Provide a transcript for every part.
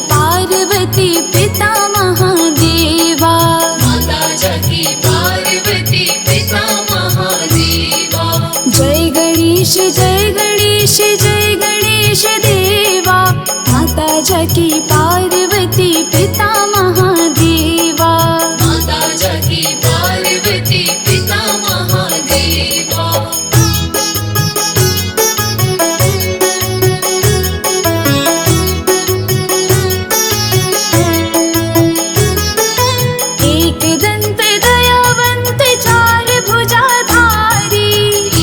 पार्वती पिता महादेवा। माता जाकी पार्वती पिता महादेवा। जय गणेश जय गणेश जय गणेश देवा। माता जाकी पार्वती पिता महादेवा। माता जाकी पार्वती पिता महादेवा। एक दंत दयावंत चार भुजाधारी।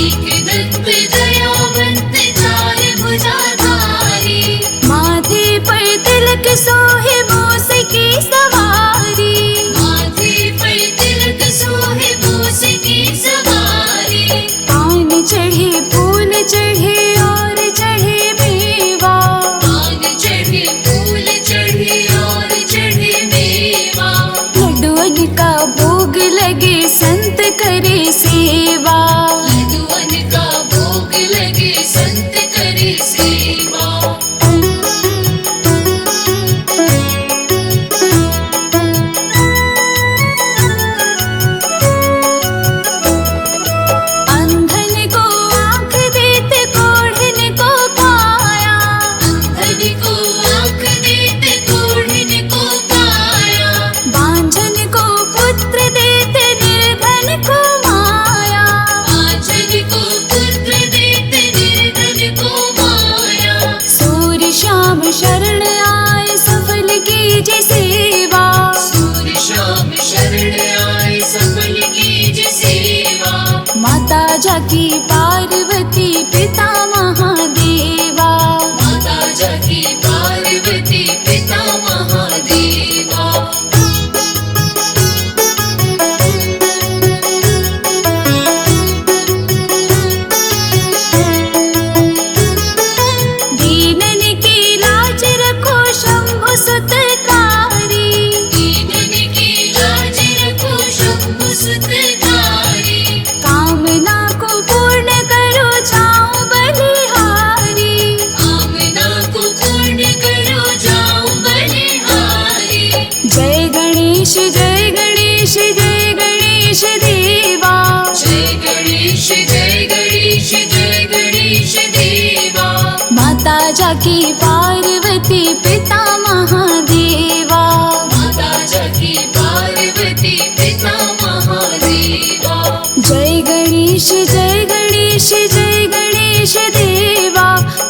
एक दंत दयावंत चार भुजाधारी। माथे पर तिलक सोहे मूस की सवारी। माथे पर तिलक सोहे मूस की सवारी। पान चढ़े फूल चढ़े और चढ़े मेवा। पान चढ़े फूल चढ़े और चढ़े मेवा। लड्डुअन का भोग लगे संत करे सेवा। लड्डुअन का भोग लगे संत करे सेवा। अंधन को आँख देते कोढ़न को काया। अंधन को आँख देते कोढ़न को काया। बांझन को पुत्र देते निर्धन को माया। बांझन को पुत्र देते निर्धन को माया। सूर्य श्याम शरण आए सफल कीजे सेवा। सूर्य श्याम शरण आए सफल कीजिए सेवा। माता जाकी पार्वती पिता महादेवा। माता जाकी पार्वती पिता महादेवा। दीनन की लाज रखो शंभु सुतकारी। दीनन की लाज रखो शंभु सुतकारी। कामना को पूर्ण करो जाओ बलिहारी। कामना को पूर्ण करो जाओ बलिहारी। जय गणेश जय गणेश जय गणेश देवा। जय गणेश जय गणेश जय गणेश देवा। माता जाकी पार्वती पिता महादेवा। माता जाकी पार्वती पिता महादेवा। जय गणेश जय गणेश जय गणेश देवा।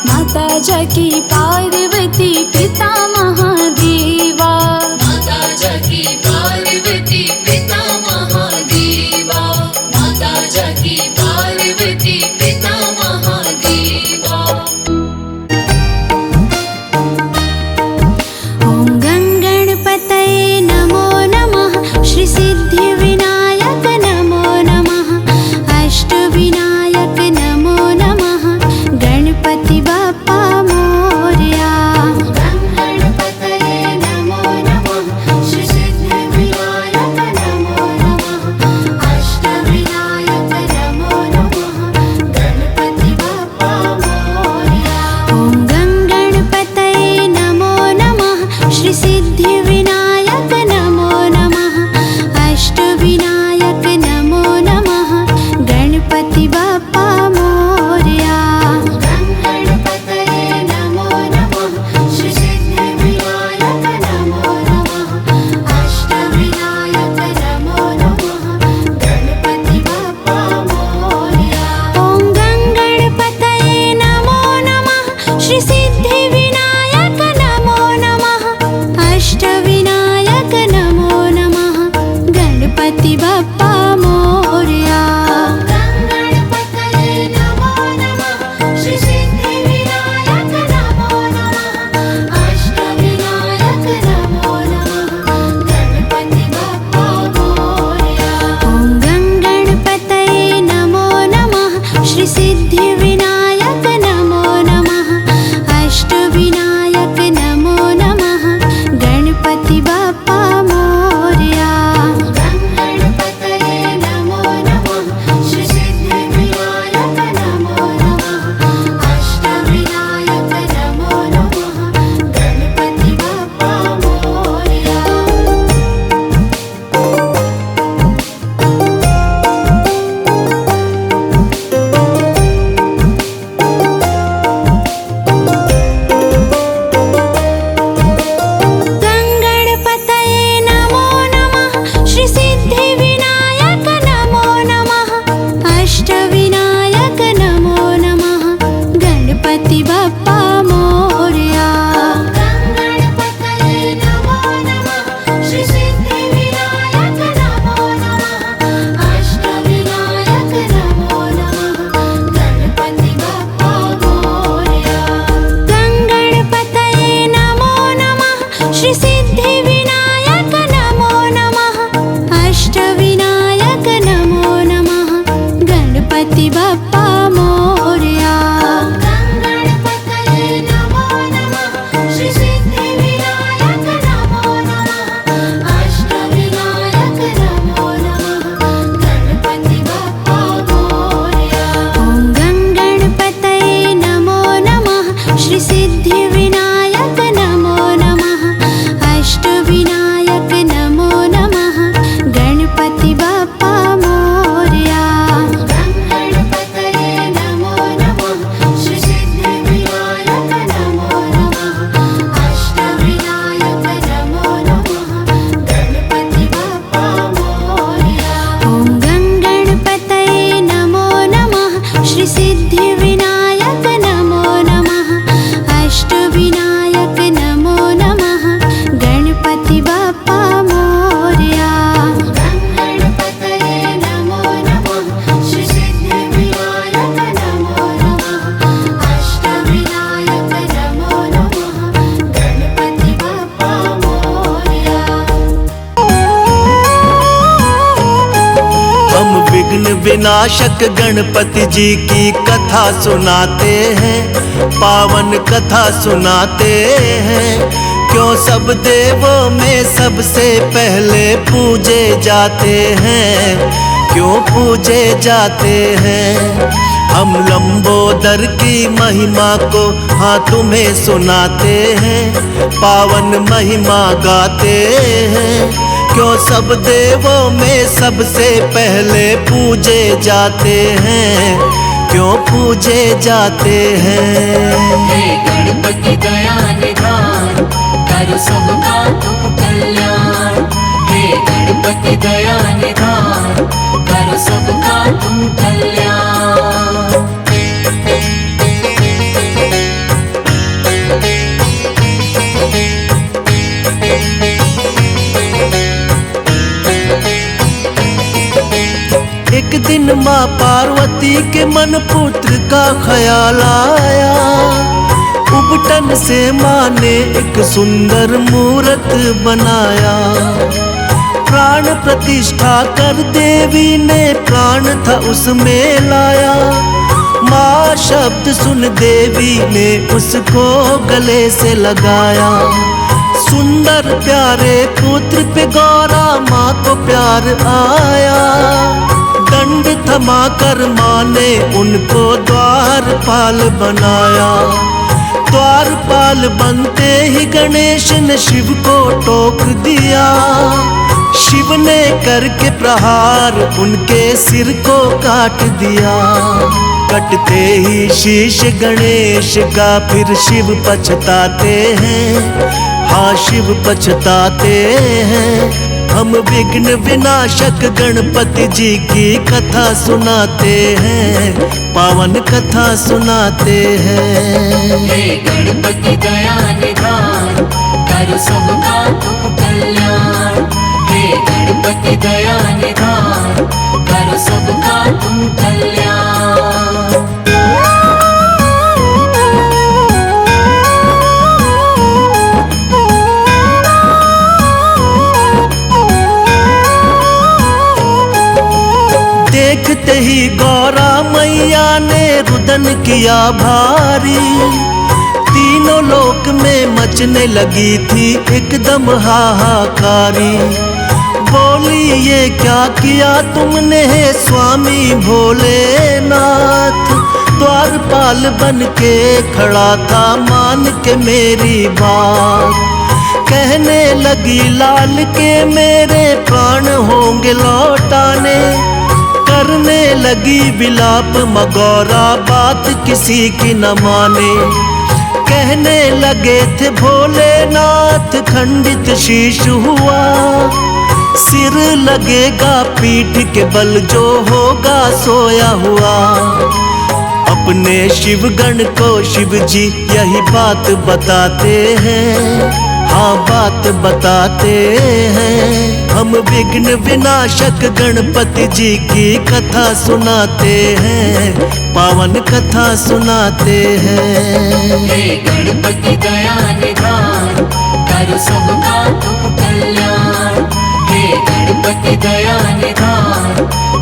माता जाकी पार्वती पिता महादेवा। माता जाकी पार्वती पिता महादेवा। माता जाकी पार्वती पिता महादेवा। ॐ गं गणपतये नमो नमः। श्री सिद्धिविनायक नमो नमः। अष्टविनायक नमो नमः। गणपति बाप्पा मोरया। मोरया। गणपतये नमो नमः, श्री सिद्धिविनायक नमो नमः, अष्टविनायक नमो नमः, गणपति बप्पा मोरया। ॐ गणपतये नमो नमः, श्री सिद्धिविनायक नमो नमः, अष्टविनायक नमो नमः, गणपति बप्पा मोरया। गणपतये नमो नमः, श्री सिद्धिविनायक नमो नमः, अष्टविनायक नमो नमः, गणपति बप्पा मोरया। ॐ गणपतये नमो नमः, श्री सिद्धिविनायक नमो नमः, अष्टविनायक नमो नमः, गणपति बप्पा मोरया। गणपतये नमो नमः, श्री सिद्धिविनायक नमो नमः, अष्टविनायक नमो नमः, गणपति बप्पा मोरया। हम विघ्न विनाशक गणपति जी की कथा सुनाते हैं, पावन कथा सुनाते हैं। क्यों सब देवों में सबसे पहले पूजे जाते हैं, क्यों पूजे जाते हैं। हम लंबोदर की महिमा को हाँ तुम्हें सुनाते हैं, पावन महिमा गाते हैं। क्यों सब देवों में सबसे पहले पूजे जाते हैं, क्यों पूजे जाते हैं। हे गणपति दया निधान, करो सबका तुम कल्याण। हे गणपति दया निधान, करो सबका तुम कल्याण। एक दिन माँ पार्वती के मन पुत्र का ख्याल आया। उबटन से माँ ने एक सुंदर मूरत बनाया। प्राण प्रतिष्ठा कर देवी ने प्राण था उसमें लाया। माँ शब्द सुन देवी ने उसको गले से लगाया। सुंदर प्यारे पुत्र पे गौरा माँ को प्यार आया। दंड थमा कर माँ ने उनको द्वारपाल बनाया। द्वारपाल बनते ही गणेश ने शिव को टोक दिया। शिव ने करके प्रहार उनके सिर को काट दिया। कटते ही शीश गणेश का फिर शिव पछताते हैं, हाँ शिव पछताते हैं। हम विघ्न विनाशक गणपति जी की कथा सुनाते हैं, पावन कथा सुनाते हैं। हे गणपति दया निधान, करो सबका तुम कल्याण। हे गणपति दया निधान, करो सबका तुम कल्याण। देखते ही गौरा मैया ने रुदन किया भारी। तीनों लोक में मचने लगी थी एकदम हाहाकारी। बोली ये क्या किया तुमने हे स्वामी भोलेनाथ। द्वारपाल बन के खड़ा था मान के मेरी बात। कहने लगी लाल के मेरे प्राण होंगे लौटाने। करने लगी विलाप मगौरा बात किसी की न माने। कहने लगे थे भोलेनाथ खंडित शीश हुआ। सिर लगेगा पीठ के बल जो होगा सोया हुआ। अपने शिवगण को शिव जी यही बात बताते हैं, हाँ बात बताते हैं। हम विघ्न विनाशक गणपति जी की कथा सुनाते हैं, पावन कथा सुनाते हैं। हे गणपति दया निधान, करो सबका तुम कल्याण। हे गणपति दया निधान,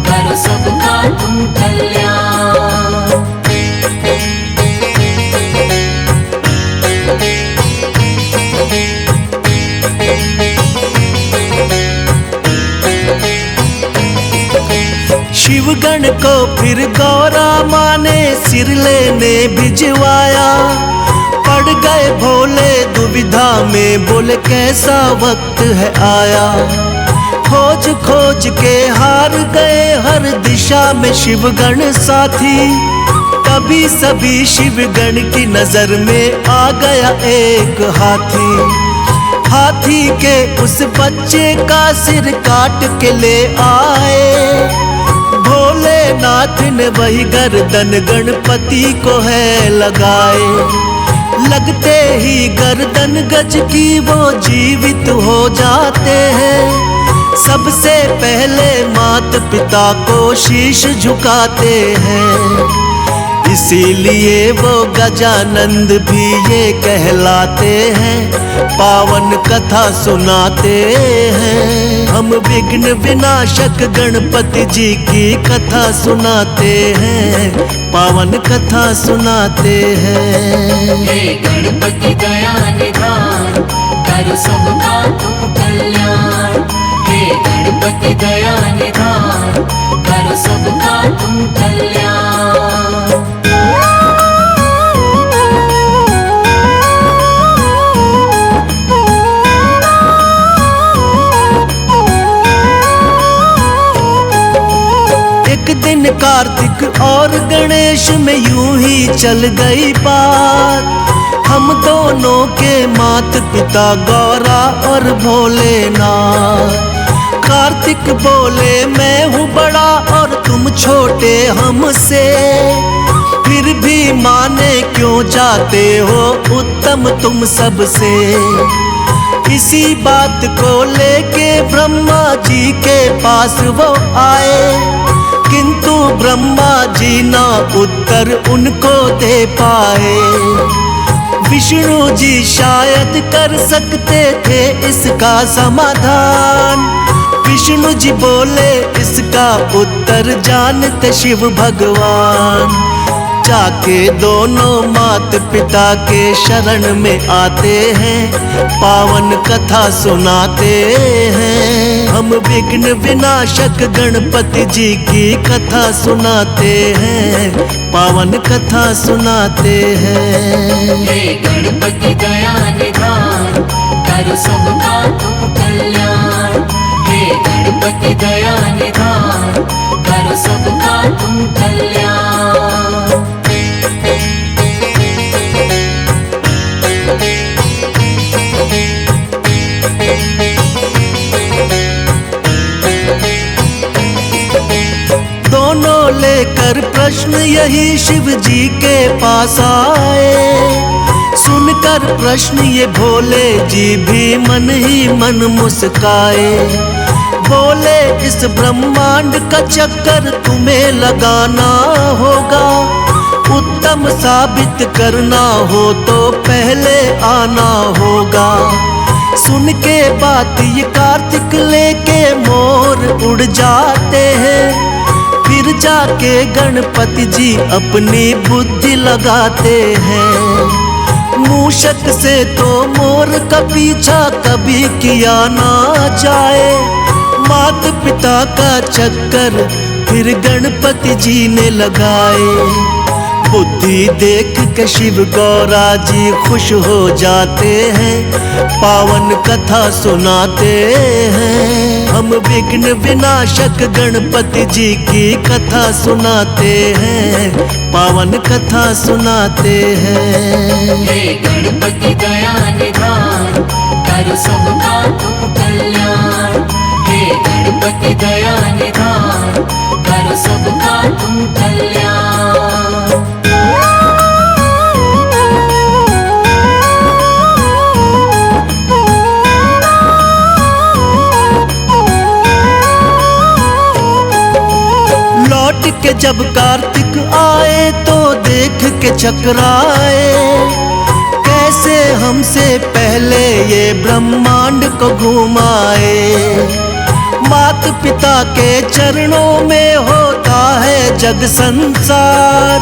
करो सबका तुम कल्याण। गण को फिर गौरा माँ ने सिर लेने भिजवाया। पड़ गए भोले दुविधा में, बोले कैसा वक्त है आया। खोज खोज के हार गए हर दिशा में शिवगण साथी। तभी सभी शिवगण की नजर में आ गया एक हाथी। हाथी के उस बच्चे का सिर काट के ले आए। भोलेनाथ ने वही गर्दन गणपति को है लगाए। लगते ही गर्दन गज की वो जीवित हो जाते हैं। सबसे पहले माता पिता को शीश झुकाते हैं। इसीलिए वो गजानंद भी ये कहलाते हैं, पावन कथा सुनाते हैं। हम विघ्न विनाशक गणपति जी की कथा सुनाते हैं, पावन कथा सुनाते हैं। हे गणपति दया निधान, कर सबका तुम कल्याण। हे गणपति दया निधान, कर सबका तुम कल्याण। एक दिन कार्तिक और गणेश में यूं ही चल गई बात। हम दोनों के माता पिता गौरा और भोलेनाथ। कार्तिक बोले मैं हूँ बड़ा और तुम छोटे हमसे, फिर भी माने क्यों जाते हो उत्तम तुम सबसे। इसी बात को लेके ब्रह्मा जी के पास वो आए, किंतु ब्रह्मा जी ना उत्तर उनको दे पाए। विष्णु जी शायद कर सकते थे इसका समाधान। विष्णु जी बोले इसका उत्तर जानते शिव भगवान। जाके दोनों माता पिता के शरण में आते हैं, पावन कथा सुनाते हैं। हम विघ्न विनाशक गणपति जी की कथा सुनाते हैं, पावन कथा सुनाते हैं। हे गणपति दया निधान, कर सबका तुम कल्याण। हे गणपति दया निधान, कर सबका तुम कल्याण। दोनों लेकर प्रश्न यही शिव जी के पास आए। सुनकर प्रश्न ये भोले जी भी मन ही मन मुस्काए। बोले इस ब्रह्मांड का चक्कर तुम्हें लगाना होगा। उत्तम साबित करना हो तो पहले आना होगा। सुन के बात ये कार्तिक लेके मोर उड़ जाते हैं। फिर जाके गणपति जी अपनी बुद्धि लगाते हैं। मूषक से तो मोर का पीछा कभी किया ना जाए। माता पिता का चक्कर फिर गणपति जी ने लगाए। बुद्धि देख के शिव गौरा जी खुश हो जाते हैं, पावन कथा सुनाते हैं। हम विघ्न विनाशक गणपति जी की कथा सुनाते हैं, पावन कथा सुनाते हैं। हे गणपति दया निधान, कर सबका तुम कल्याण। हे गणपति दया निधान, कर सबका तुम कल्याण। लौट के जब कार्तिक आए तो देख के चकराए। कैसे हमसे पहले ये ब्रह्मांड को घुमाए। माता पिता के चरणों में होता है जग संसार।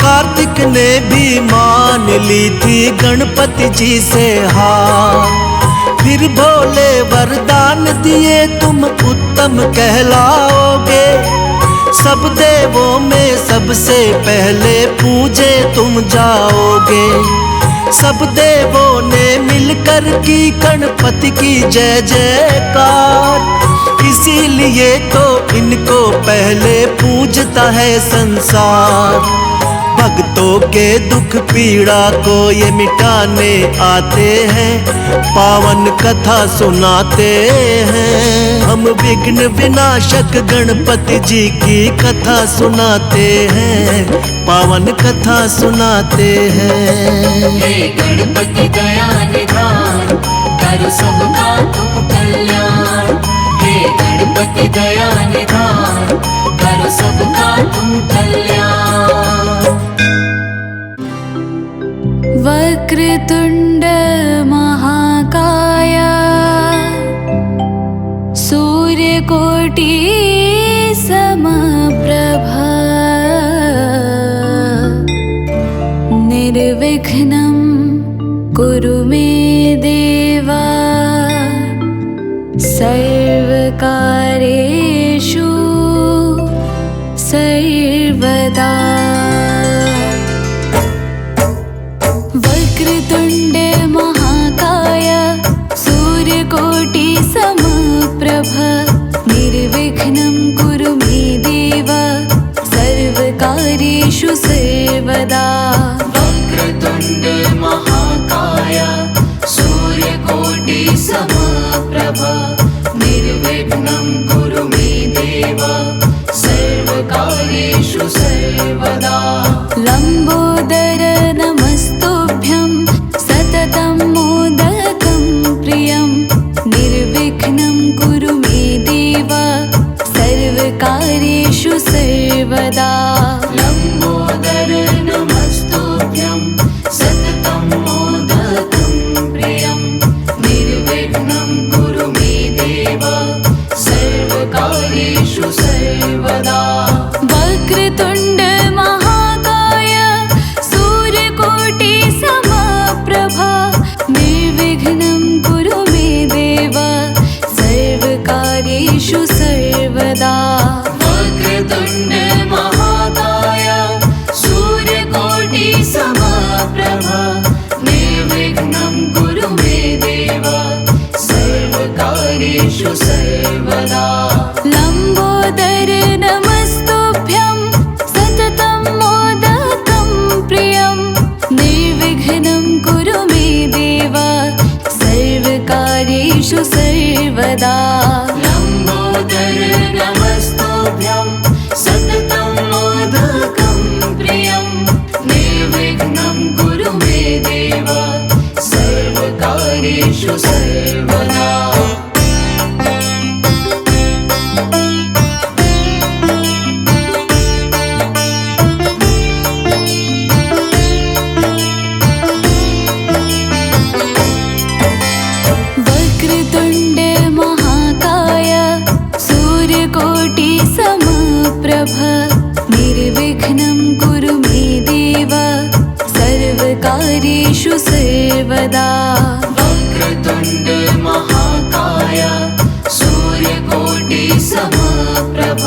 कार्तिक ने भी मान ली थी गणपति जी से हार। फिर भोले वरदान दिए तुम उत्तम कहलाओगे। सब देवों में सबसे पहले पूजे तुम जाओगे। सब देवों ने मिलकर की गणपति की जय जयकार, इसीलिए तो इनको पहले पूजता है संसार। भक्तों के दुख पीड़ा को ये मिटाने आते हैं, पावन कथा सुनाते हैं। हम विघ्न विनाशक गणपति जी की कथा सुनाते हैं, पावन कथा सुनाते हैं। हे गणपति दया निधान, करो सबका तुम कल्याण। हे गणपति दया निधान, करो सबका तुम कल्याण। वक्रतुण्ड महाकाय, सूर्यकोटि समप्रभ, निर्विघ्नं कुरु मे देव, सर्वकार्येषु सर्वदा। वक्रतुण्ड महाकाय, सूर्यकोटि समप्रभ, निर्विघ्नं कुरु मे देव, सर्वकार्येषु सर्वदा। वक्रतुण्ड महाकाय, सूर्यकोटि समप्रभ, निर्विघ्नं कुरु मे देव, सर्वकार्येषु सर्वदा। लम्बोदर नमस्तुभ्यं, सततं मोदकं प्रियं, निर्विघ्नं कुरु मे देव, सर्वकार्येषु सर्वदा। लम्बोदर नमस्तुभ्यं, सततं मोदकं प्रियं, निर्विघ्नं कुरु मे देव, सर्वकार्येषु सर्वदा। वक्रतुण्ड महाकाय, सूर्यकोटि समप्रभ, निर्विघ्नं कुरु मे देव, सर्वकार्येषु सर्वदा। वक्रतुण्ड महाकाय, सूर्यकोटि समप्रभ, निर्विघ्नं कुरु मे देव, सर्वकार्येषु सर्वदा। लम्बोदर नमस्तुभ्यं, सततं मोदकं प्रियं, निर्विघ्नं कुरु मे देव, सर्वकार्येषु सर्वदा। लम्बोदर नमस्तुभ्यं, सततं मोदकं प्रियं, निर्विघ्नं कुरु मे देव, सर्वकार्येषु सर्वदा। वक्रतुण्ड महाकाय, सूर्यकोटि समप्रभ, निर्विघ्नं कुरु मे देव, सर्वकार्येषु सर्वदा। वक्रतुण्ड महाकाय, सूर्यकोटि समप्रभ,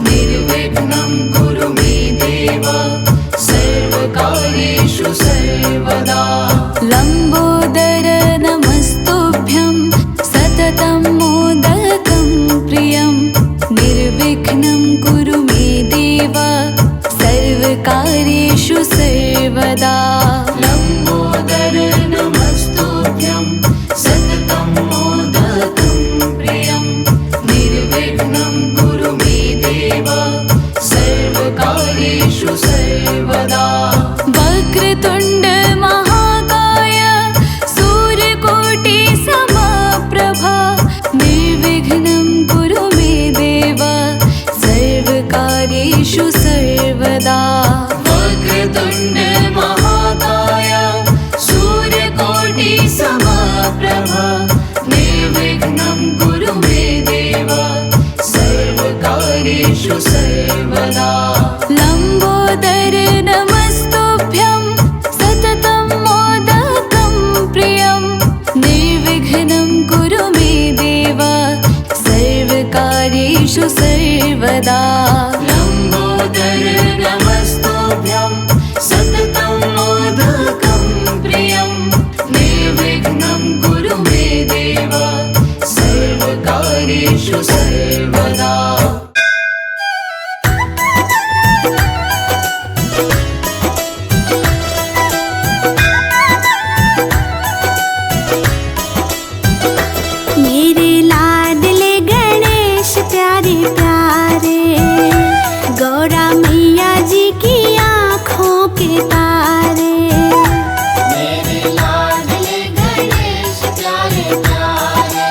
निर्विघ्नं कुरु मे देव, सर्वकार्येषु सर्वदा। लम्बोदर नमस्तुभ्यं, सततं मोदकं प्रियं, निर्विघ्नं कुरु मे देव, सर्वकार्येषु सर्वदा। लम्बोदर नमस्तुभ्यं, सततं मोदकं प्रियं, निर्विघ्नं कुरु मे देव, सर्वकार्येषु सर्वदा। वक्रतुण्ड महाकाय, सूर्यकोटि समप्रभ, निर्विघ्नं कुरु मे देव, सर्वकार्येषु सर्वदा। वक्रतुण्ड महाकाय, सूर्यकोटि समप्रभ, निर्विघ्नं कुरु मे देव, सर्वकार्येषु सर्वदा। लम्बोदर नमस्तुभ्यं, सततं मोदकं प्रियं, निर्विघ्नं कुरु मे देव, सर्वकार्येषु सर्वदा। तारे। मेरे लाडले गणेश प्यारे प्यारे,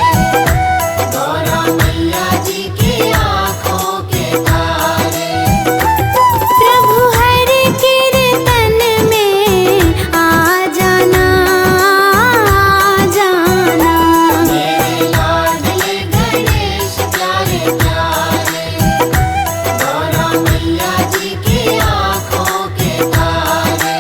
गौरा मैया जी की आँखों के तारे। प्रभु हर कीर्तन में आ जाना, आ जाना। मेरे लाडले गणेश प्यारे प्यारे, गौरा मैया जी की आँखों के तारे।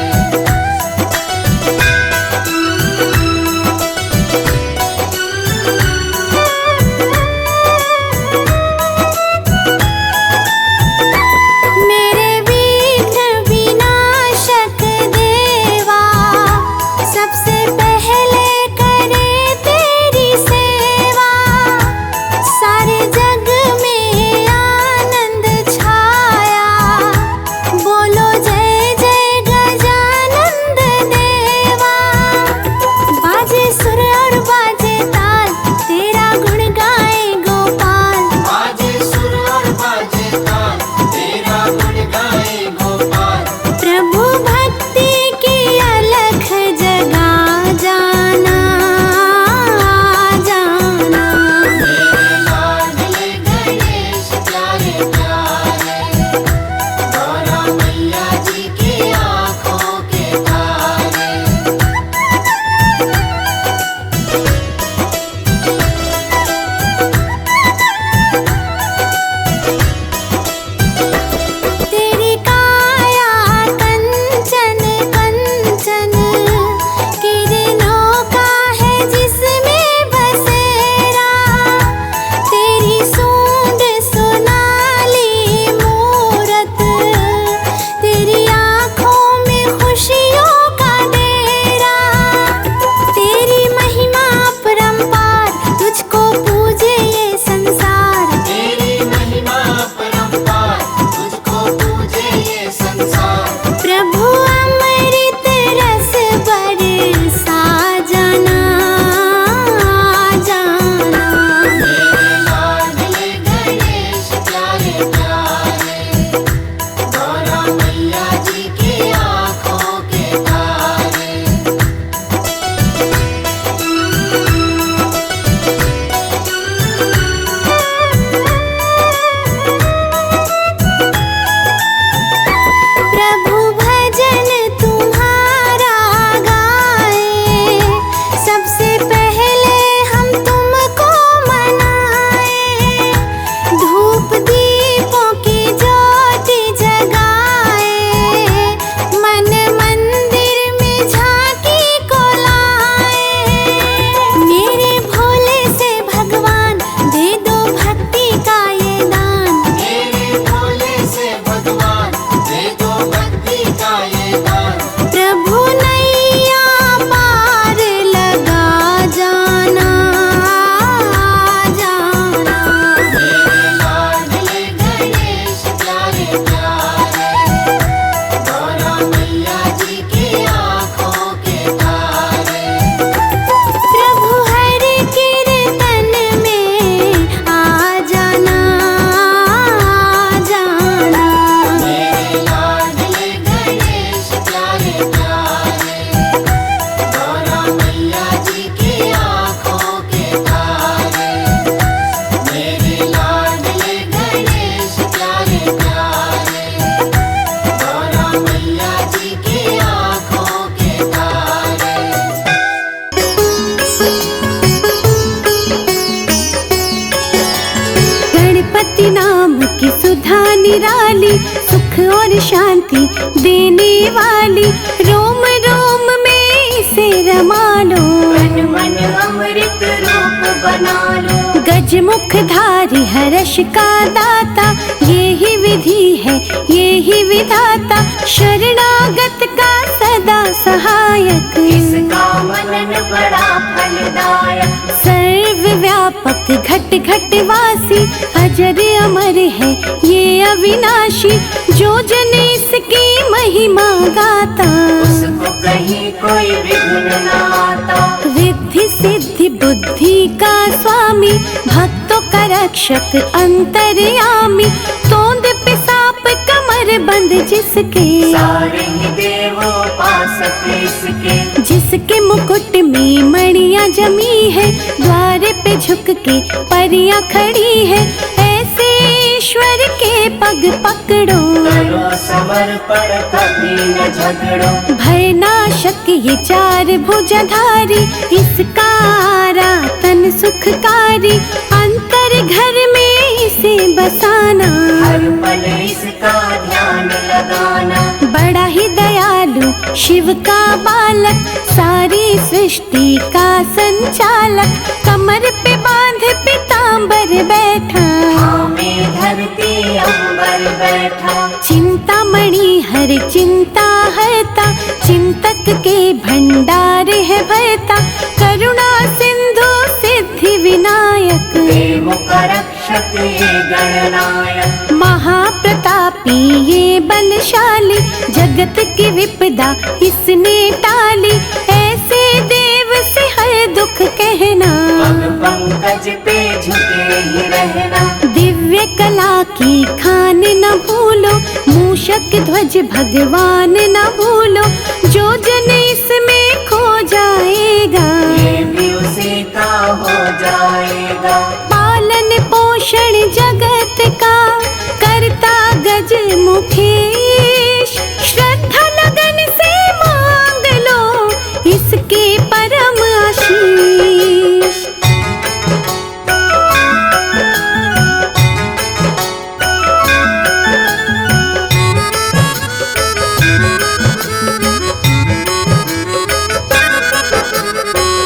मेरे विघ्न विनाशक देवा, सबसे पहले करे तेरी सेवा। सारे जग में आनंद छाया, बोलो जय जय गजानंद देवा। बाजे सुर और बाजे ताल, तेरा गुण गाए गोपाल। बाजे सुर और बाजे ताल, तेरा गुण गाए गोपाल। प्रभु भक्ति की अलख जगा जाना, जाना। मेरे लाडले गणेश प्यारे प्यारे, गौरा मैया जी की आँखों के तारे। तेरी काया कंचन कंचन, किरणों का है जिसमें बसेरा। तेरी सूंड सोनाली मूरत, तेरी आँखों में खुशियों का डेरा। तेरी महिमा अपरंपार, तुझको पूजे ये संसार। तेरी महिमा अपरंपार, तुझको पूजे ये संसार। प्रभु अमृत रस बरसा जाना, जाना। मेरे लाडले गणेश प्यारे प्यारे, गौरा मैया जी की आँखों के तारे। प्रभु भजन तुम्हारा गाए, सबसे पहले हम तुमको मनाए। धूप दीपों की ज्योति जगाए, मन मंदिर में झांकी को लाए। मेरे भोले से भगवान, दे दो भक्ति का ये दान। मेरे भोले से भगवान, दे दो भक्ति का ये दान। प्रभु नैया पार लगा जाना, जाना। मेरे लाडले गणेश प्यारे प्यारे, गौरा मैया जी की आँखों के तारे। प्रभु हर कीर्तन में आ जाना, आ जाना। मेरे लाडले गणेश प्यारे प्यारे, गौरा मैया जी की आँखों के तारे। मेरे लाडले गणेश प्यारे प्यारे, गौरा मैया जी की आँखों के तारे। गणपति नाम की सुधा निराली, सुख और शांति देने वाली। रोम रोम में इसे रमा लो, मन मन अमृत रूप बना लो। गजमुखधारी हर्ष का दाता, ये ही विधि है ये ही विधाता। शरणागत का सदा सहायक, इसका मनन बड़ा फलदायक। सर्वव्यापक घट घट वासी, अजर अमर है ये अविनाशी। जो जन इसकी महिमा गाता, उसको कहीं कोई विघ्न न आता। रिद्धि सिद्धि बुद्धि का स्वामी, भक्तों का रक्षक अंतर्यामी। तोंद पे सांप कमर बंध आनंद जिसके, सारे ही देवों उपासक इसके। जिसके मुकुट में मणियां जमी है, द्वार पे झुक के परियां खड़ी है, ऐसे ईश्वर के पग पकड़ो, करो समर्पण कभी न झगड़ो। भय नाशक ये चार भुजधारी, इसका आराधन सुखकारी, अंतर घर में इसे बसाना, हर पल इसका ध्यान लगाना। बड़ा ही दयालु शिव का बालक, सारी सृष्टि का संचालक, कमर पे बांध पीतांबर बैठा, में धरती अंबर बैठा। चिंतामणि हर चिंता हरता, चिंतक के भंडार है भरता, करुणा सिंधु सिद्धि विनायक, देवों का रक्षक ये गणनायक। महाप्रतापी ये बलशाली, जगत की विपदा इसने टाली, ऐसे देव से हर दुख कहना, पग पंकज पे झुके ही रहना। दिव्य कला की खान न भूलो, मूषक ध्वज भगवान न भूलो, जो जन इसमें खो जाएगा, ये भी उसी का हो जाएगा। पालन पोषण जगत का करता गज मुखेश, श्रद्धा लगन से मांग लो इसके परम आशीष।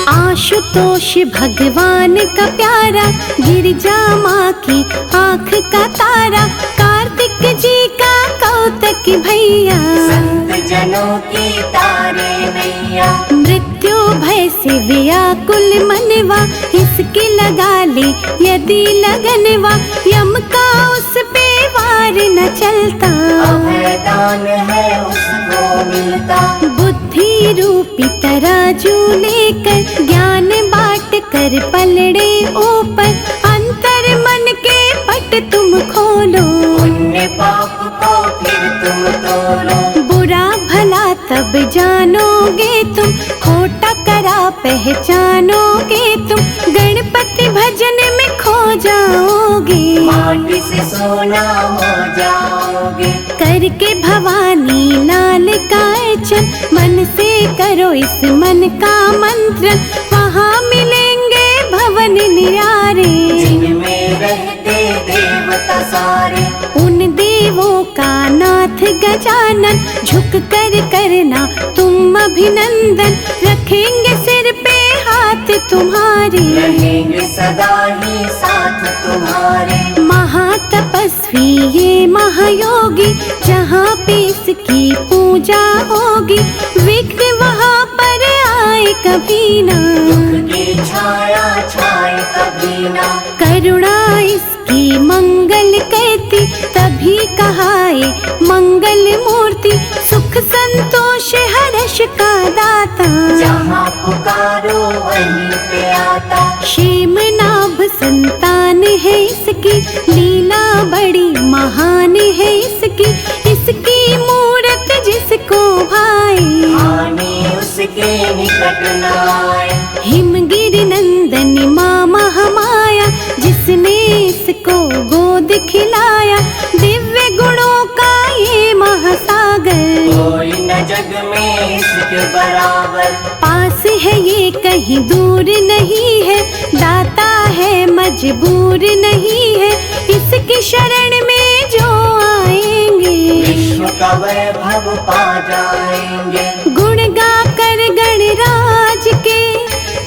आशुतोष भगवान का प्यारा, गिरिजा माँ की आँख का तारा, कार्तिक जी का कौतक भैया, संत जनों की तारे नैया। मृत्यु भय से व्याकुल मनवा, इसकी लगा ले यदि लगनवा, यम का उस पे वार न चलता, अभय दान है उसको मिलता। बुद्धि रूपी तराजू लेकर, ज्ञान बांट कर पलड़े ऊपर, अंतर मन के पट तुम खोलो, पुण्य पाप को फिर तुम तोलो। बुरा भला तब जानोगे तुम, खोटा करा पहचानोगे तुम, गणपति भजन में खो जाओगे, माटी से सोना हो जाओगे। करके भवानी लाल का अर्चन, मन से करो इस मन का मंत्र, वहाँ मिलेंगे भवन निरारे, जिनमें रहते देवता सारे। उन देवों का नाथ गजानन, झुक कर करना तुम अभिनंदन, रखेंगे सिर पे हाथ तुम्हारे, रहेंगे सदा ही साथ तुम्हारे। महातपस्वी ये महायोगी, जहाँ पे इसकी पूजा होगी, विघ्न वहाँ पर आए कभी ना, दुख की छाया छाए कभी ना। करुणा इसकी मंगल करती, तभी कहाए मंगल मूर्ति, सुख संतोष हर्ष का दाता, जहाँ पुकारो वहीं पे आता। क्षेम नाभ संतान है इसकी, लीला बड़ी महान है इसकी, इसकी मूरत जिसको भाए, हानि उसके निकट न आए। हिमगिरि नंदन माँ महामाया, जिसने इसको गोद खिलाया, दिव्य गुणों का ये महासागर, कोई न जग में इसके बराबर। पास है ये कहीं दूर नहीं है, दाता है मजबूर नहीं है, इसकी शरण में जो आएंगे, विश्व का वैभव पा जाएंगे। गुण गा कर गणराज के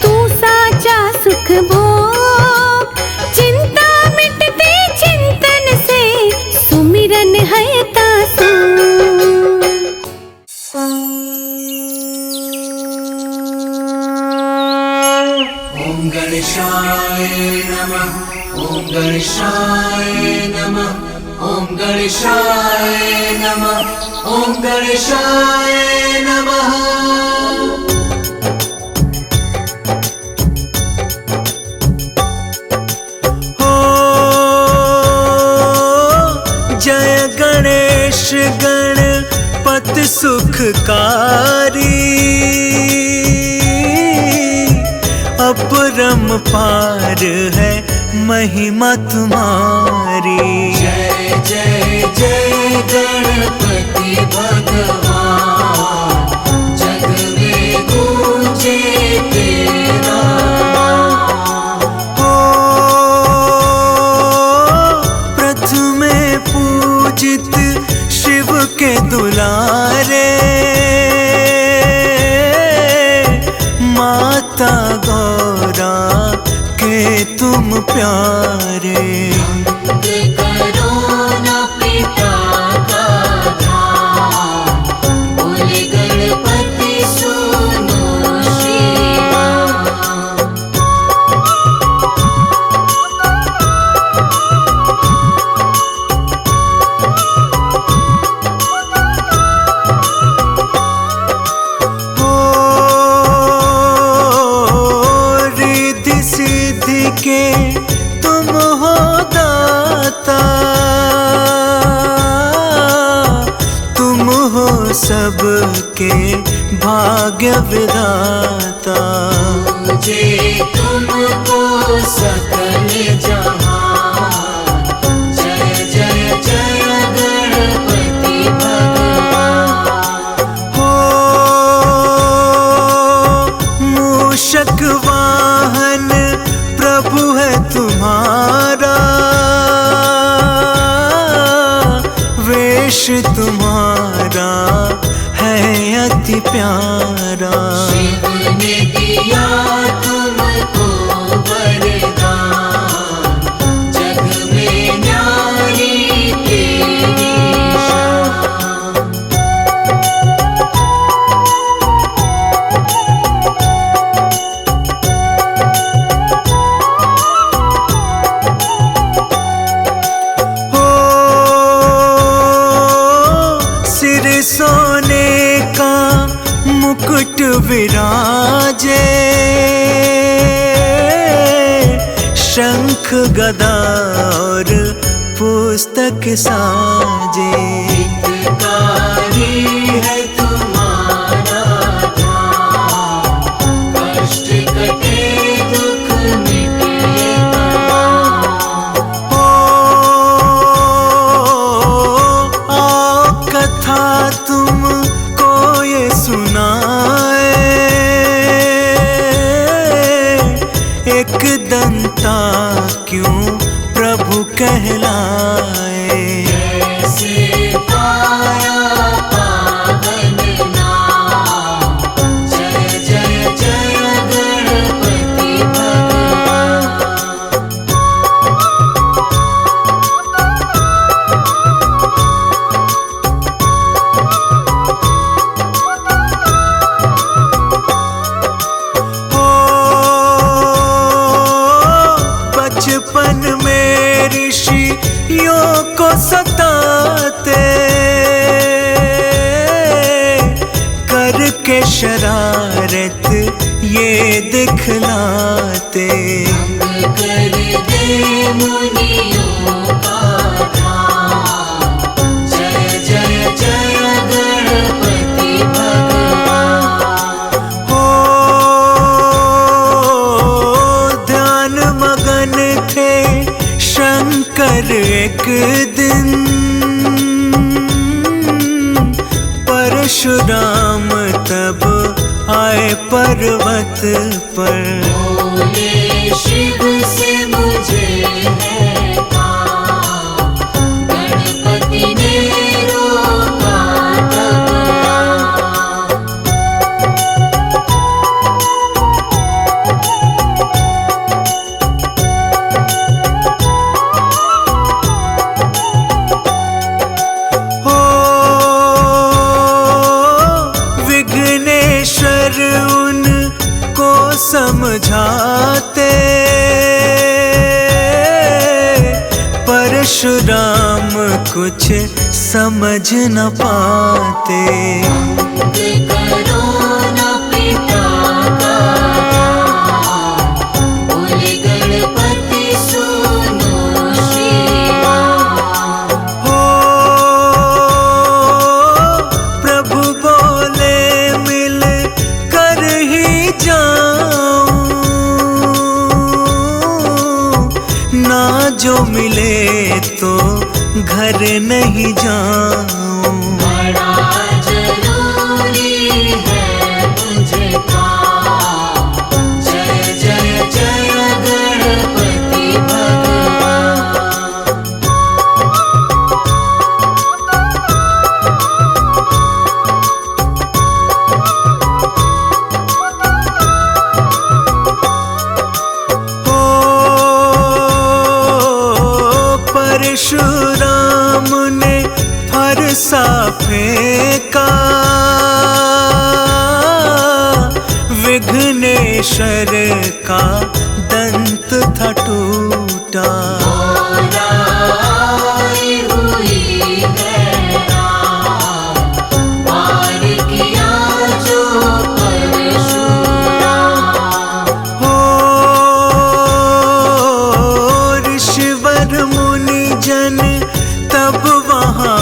तू साचा सुख भोग, चिंता मिटती चिंतन से, सुमिरन है तासु। ओम गणेशाय नमः, ओम गणेशाय नमः, ओम गणेशाय नमः, ओम गणेशाय नमः। जय गणेश गण सुखकारी, अपरंपार है महिमा तुम्हारी। जय जय जय गणपति भगवान, जग में गूंजे तेरा नाम। हो प्रथमे पूजित शिव के दुलारे, माता गौरा के तुम प्यारे। बंद करो न पिता का ध्यान, बोले गणपति सुनो श्री राम। रिद्धि सिद्धि के तुम हो दाता, तुम हो सबके भाग्य विधाता। मुझे तुमको सकल जहान, जय जय जय गणपति भगवान। हो मूषक वाहन प्रभु है तुम्हारा, वेश तुम्हारा है अति प्यारा। शिव ने दिया तुमको वरदान, जग में न्यारी तेरी शान। हो सिर सोने का मुकुट विराजे, शंख गदा और पुस्तक साजे। हितकारी है तुम्हारा ध्यान, कष्ट कटे दुख मिटे तमाम। हो आओ कथा तुमको ये सुनाए, एक दंता क्यों प्रभु कहलाए। कैसे पाया पावन नाम, जय जय जय गणपति भगवान। हो बचपन में ऋषियों को सताते, करके शरारत ये दिखलाते। भंग कर दे मुनियों का ध्यान, जय जय जय गणपति भगवान। हो ध्यान मगन थे शंकर एक दिन, परशुराम तब आए पर्वत पर। बोले शिव से मुझे है काम, गणपति ने रोका तब राम। हो विघ्नेश्वर उनको समझाते, परशुराम कुछ समझ न पाते। बंद करो न पिता का ध्यान, बोले गणपति सुनो श्री राम। हो प्रभु जो मिले तो घर नहीं जाऊं। बड़ा जरूरी है मुझे काम। जय जय जय गणपति भगवान। परशुराम ने फरसा फेंका, विघ्नेश्वर का दंत था टूटा। आई हुई है राम, पार किया जो परशुराम। हो ऋषिवर मुनि जन तब वहाँ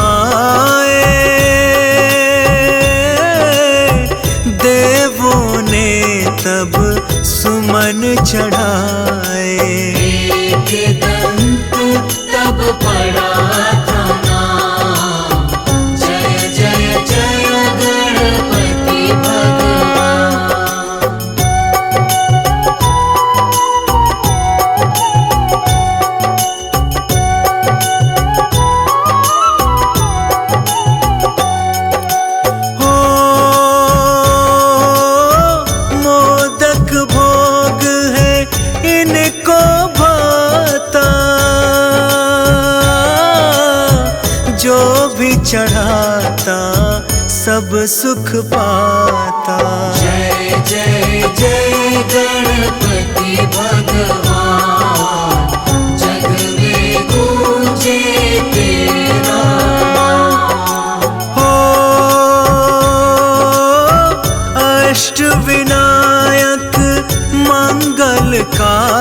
आए, देवों ने तब सुमन चढ़ाए। एक दंत तब पड़ा था नाम। जय जय जय गणपति भगवान। हो मोदक भोग है इनको भाता, जो भी चढ़ाता सब सुख पाता। जय जय जय गणपति भगवान। जग में गूंजे तेरा नाम। हो अष्ट विनायक मंगलकारी,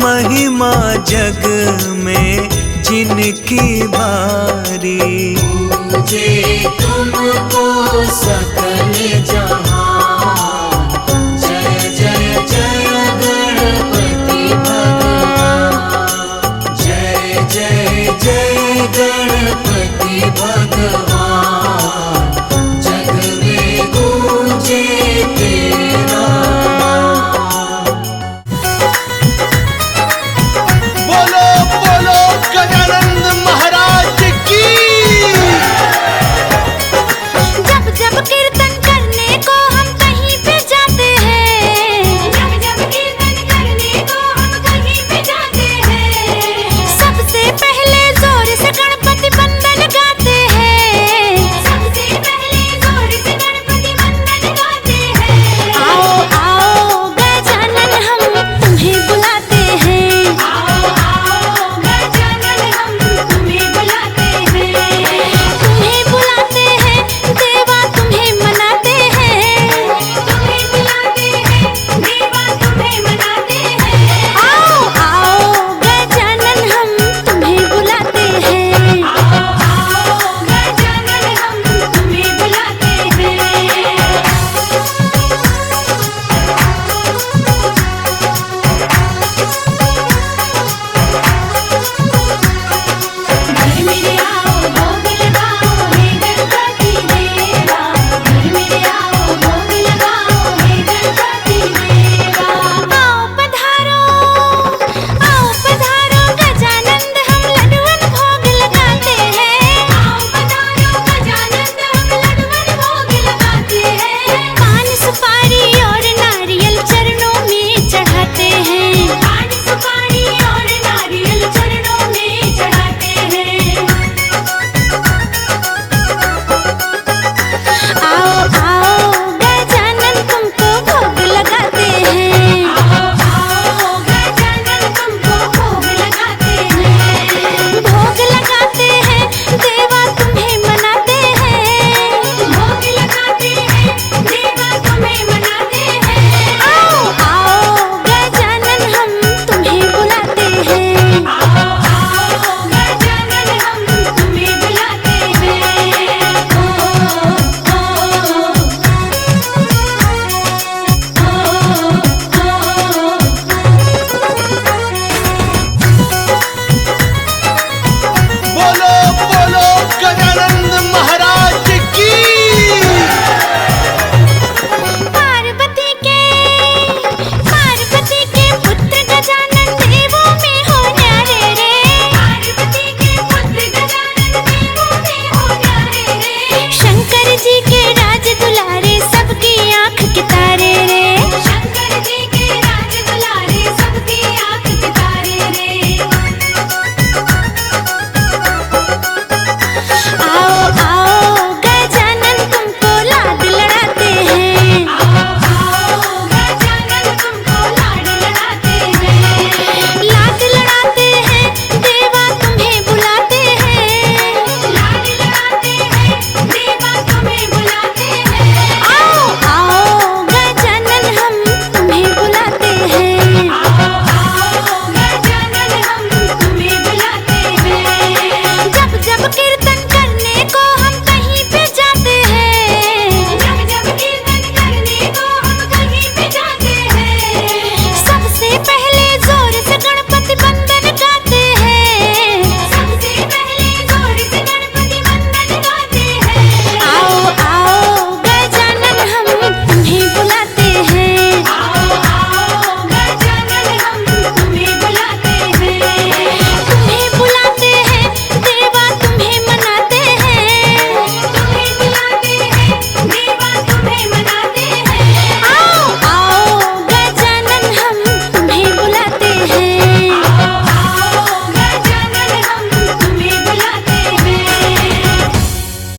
महिमा जग में जिनकी भारी। पूजे तुमको सकल जान।